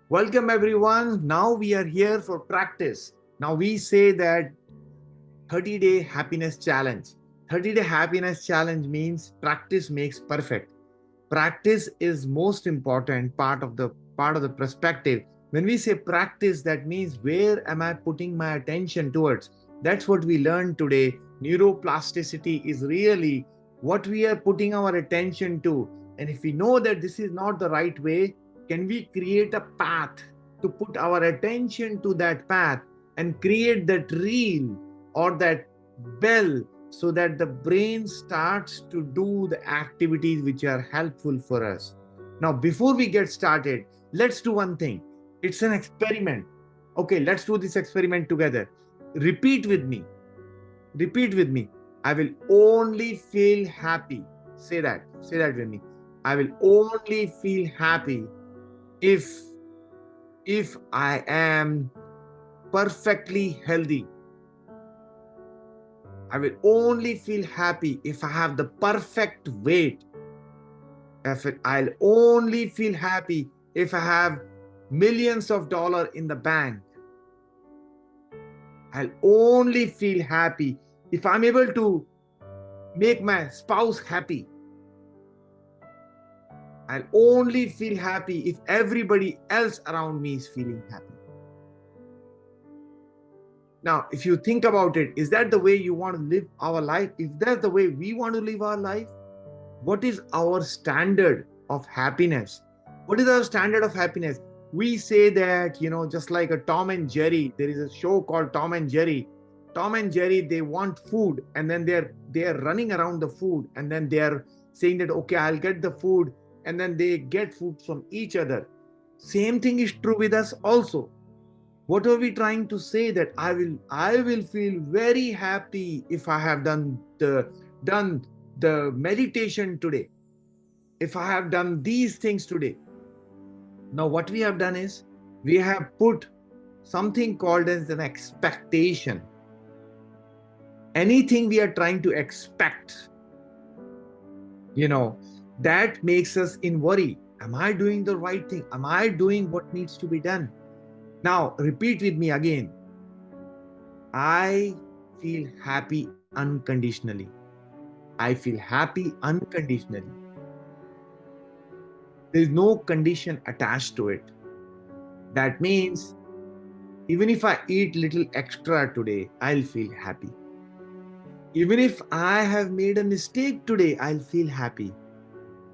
Welcome everyone. Now we are here for practice. Now we say that 30-day happiness challenge. 30-day happiness challenge means practice makes perfect. Practice is most important part of the perspective. When we say practice, that means where am I putting my attention towards? That's what we learned today. Neuroplasticity is really what we are putting our attention to. And if we know that this is not the right way, can we create a path to put our attention to that path and create that reel or that bell so that the brain starts to do the activities which are helpful for us. Now, before we get started, let's do one thing. It's an experiment. Okay, let's do this experiment together. Repeat with me. Repeat with me. I will only feel happy. Say that. Say that with me. I will only feel happy if I am perfectly healthy. I will only feel happy if I have the perfect weight. I'll only feel happy if I have millions of dollars in the bank. I'll only feel happy if I'm able to make my spouse happy. I'll only feel happy if everybody else around me is feeling happy. Now, if you think about it, is that the way you want to live our life? If that's the way we want to live our life, what is our standard of happiness? What is our standard of happiness? We say that, just like a Tom and Jerry, there is a show called Tom and Jerry. Tom and Jerry, they want food, and then they're running around the food, and then they're saying that, okay, I'll get the food, and then they get food from each other. Same thing is true with us also. What are we trying to say? That I will feel very happy if I have done the meditation today, if I have done these things today. Now what we have done is we have put something called as an expectation. Anything we are trying to expect, you know that makes us in worry. Am I doing the right thing? Am I doing what needs to be done? Now repeat with me again. I feel happy unconditionally. I feel happy unconditionally. There is no condition attached to it. That means even if I eat little extra today, I'll feel happy. Even if I have made a mistake today, I'll feel happy.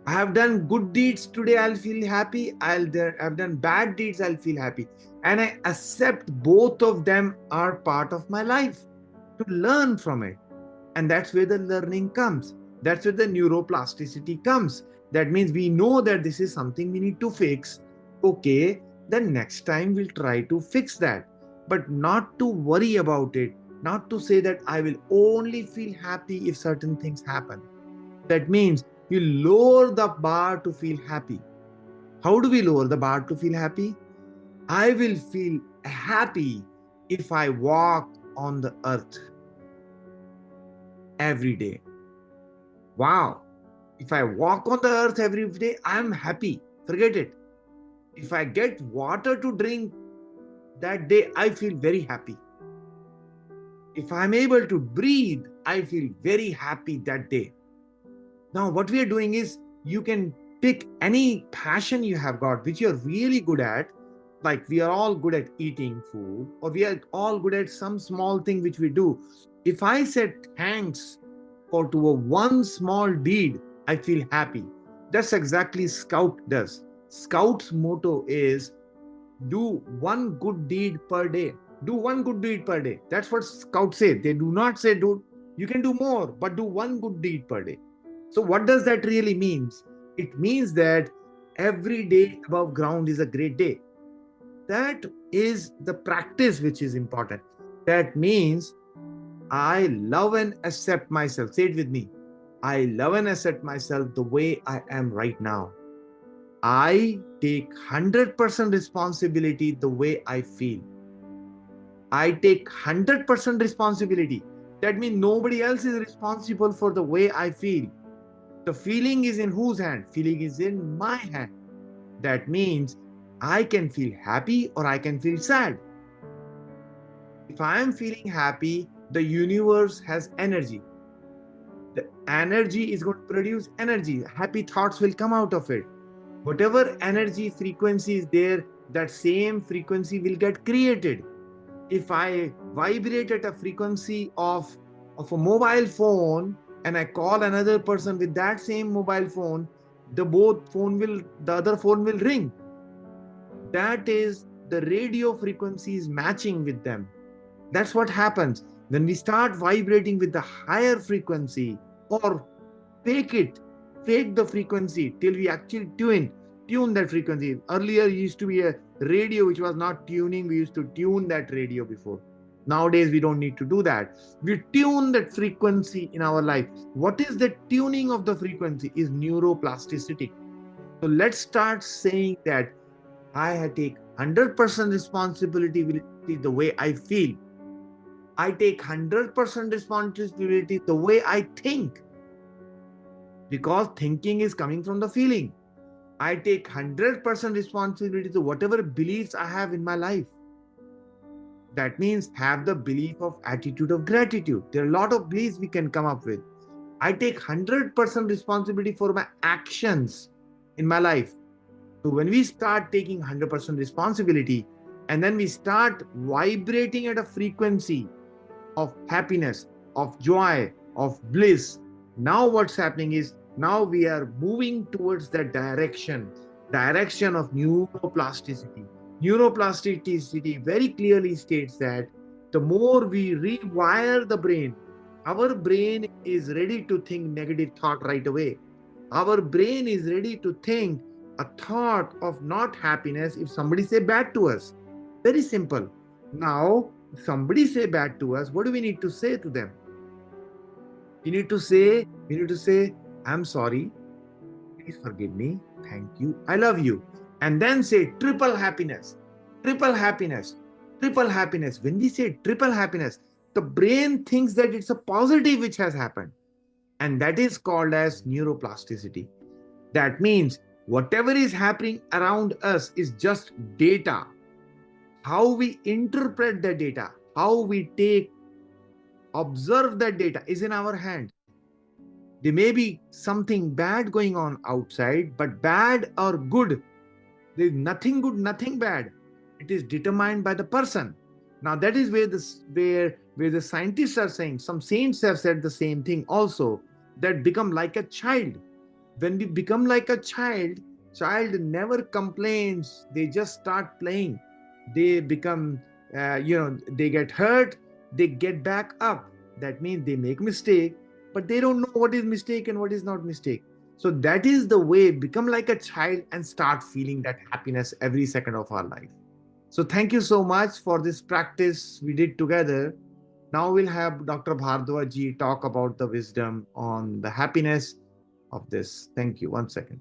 I have done good deeds today, I'll feel happy. I've done bad deeds, I'll feel happy. And I accept both of them are part of my life to learn from it. And that's where the learning comes. That's where the neuroplasticity comes. That means we know that this is something we need to fix. Okay, then next time we'll try to fix that. But not to worry about it, not to say that I will only feel happy if certain things happen. That means you lower the bar to feel happy. How do we lower the bar to feel happy? I will feel happy if I walk on the earth every day. Wow. If I walk on the earth every day, I'm happy. Forget it. If I get water to drink that day, I feel very happy. If I'm able to breathe, I feel very happy that day. Now, what we are doing is you can pick any passion you have got, which you're really good at. Like we are all good at eating food, or we are all good at some small thing which we do. If I said thanks or to a one small deed, I feel happy. That's exactly Scout does. Scout's motto is do one good deed per day. Do one good deed per day. That's what Scouts say. They do not say do you can do more, but do one good deed per day. So what does that really mean? It means that every day above ground is a great day. That is the practice which is important. That means I love and accept myself. Say it with me. I love and accept myself the way I am right now. I take 100% responsibility the way I feel. I take 100% responsibility. That means nobody else is responsible for the way I feel. The feeling is in whose hand? Feeling is in my hand. That means I can feel happy or I can feel sad. If I am feeling happy, the universe has energy. The energy is going to produce energy. Happy thoughts will come out of it. Whatever energy frequency is there, that same frequency will get created. If I vibrate at a frequency of a mobile phone and I call another person with that same mobile phone, the other phone will ring. That is the radio frequency is matching with them. That's what happens when we start vibrating with the higher frequency, or fake it, fake the frequency till we actually tune that frequency. Earlier used to be a radio which was not tuning. We used to tune that radio before. Nowadays we don't need to do that. We tune that frequency in our life. What is the tuning of the frequency? Is neuroplasticity. So let's start saying that I take 100% responsibility the way I feel. I take 100% responsibility the way I think, because thinking is coming from the feeling. I take 100% responsibility to whatever beliefs I have in my life. That means have the belief of attitude of gratitude. There are a lot of beliefs we can come up with. I take 100% responsibility for my actions in my life. So when we start taking 100% responsibility and then we start vibrating at a frequency of happiness, of joy, of bliss, now what's happening is now we are moving towards that direction of neuroplasticity. Neuroplasticity very clearly states that the more we rewire the brain, our brain is ready to think negative thought right away. Our brain is ready to think a thought of not happiness if somebody say bad to us. Very simple. Now, if somebody say bad to us, what do we need to say to them? We need to say, I'm sorry, please forgive me, thank you, I love you. And then say triple happiness, triple happiness, triple happiness. When we say triple happiness, the brain thinks that it's a positive which has happened. And that is called as neuroplasticity. That means whatever is happening around us is just data. How we interpret the data, how we observe that data is in our hand. There may be something bad going on outside, but bad or good, there is nothing good, nothing bad. It is determined by the person. Now that is where the scientists are saying, some saints have said the same thing also, that become like a child. When we become like a child never complains. They just start playing. They become, they get hurt, they get back up. That means they make mistake, but they don't know what is mistake and what is not mistake. So that is the way, become like a child and start feeling that happiness every second of our life. So thank you so much for this practice we did together. Now we'll have Dr. Bhardwaj ji talk about the wisdom on the happiness of this. Thank you. 1 second.